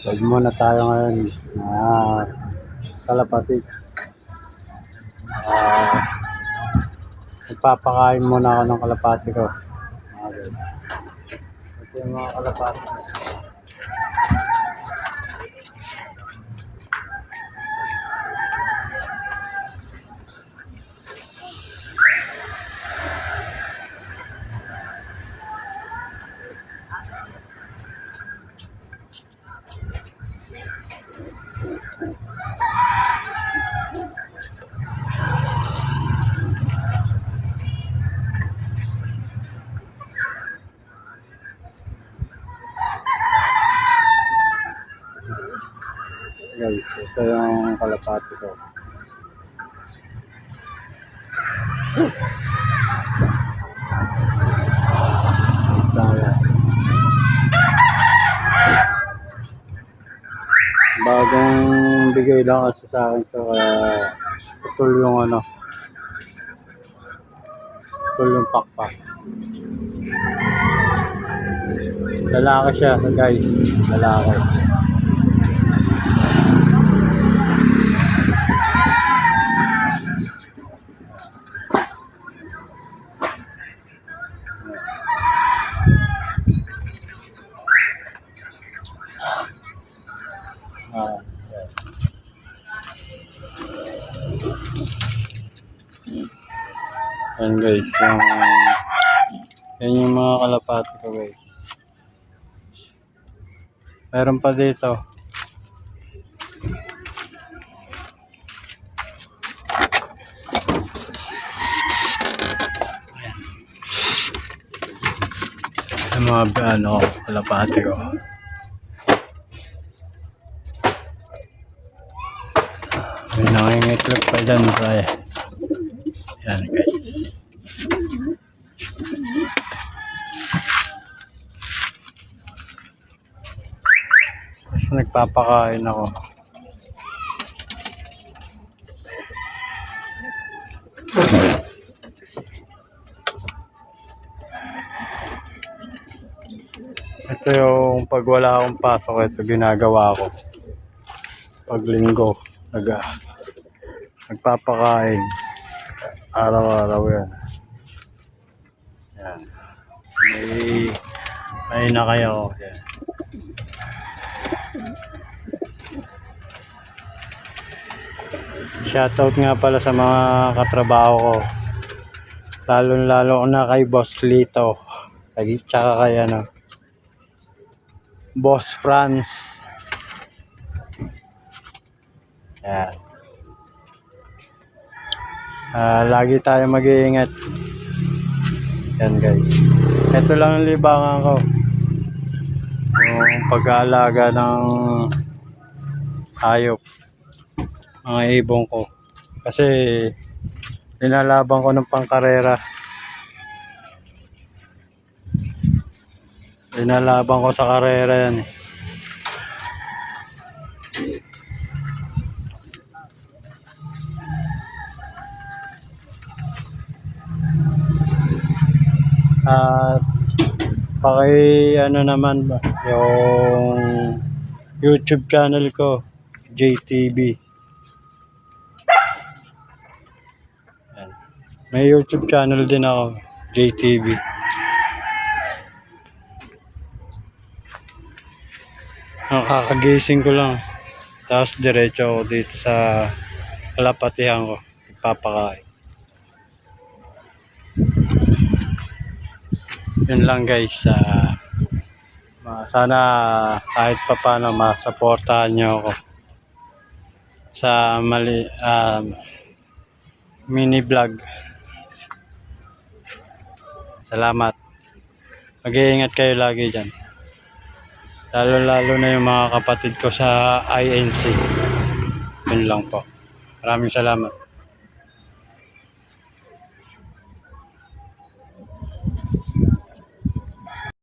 Huwag muna tayo ngayon. Kalapatid. Nagpapakain muna ako ng kalapati ko. Ito yung mga kalapati ko. Guys, ito yung kalapati ko. Bagong bigay lang kasi sa akin ito, kaya putol yung putol yung pakpak. Lalaki siya guys, lalaki. Yan guys, yan yung mga kalapati ko guys. Meron pa dito. Yung mga kalapati ko. May nangingitlog pa dyan, pre. Yan guys. Tapos nagpapakain ako. Ito yung pag wala akong pasok, ito ginagawa ko. Pag linggo, nagpapakain. Araw-araw yan. Yan. May na kayo. Yan. Shoutout nga pala sa mga katrabaho ko. Lalo na kay Boss Lito. Tsaka kay Boss Franz. Yan. Lagi tayo mag-iingat. Yan guys. Ito lang ang libangan ko. Yung pag-aalaga ng hayop. Mga ibong ko. Kasi linalaban ko ng pangkarera. Linalaban ko sa karera yan eh. At naman ba yung YouTube channel ko, JTV. Yan. May YouTube channel din ako, JTV. Nakakagising ko lang, tapos diretso ako dito sa kalapatihan ko, ipapakain. Yun lang guys. Sana kahit papaano masuportahan nyo ako sa mini vlog. Salamat. Mag-iingat kayo lagi dyan. Lalo na yung mga kapatid ko sa INC. Yun lang po. Maraming salamat.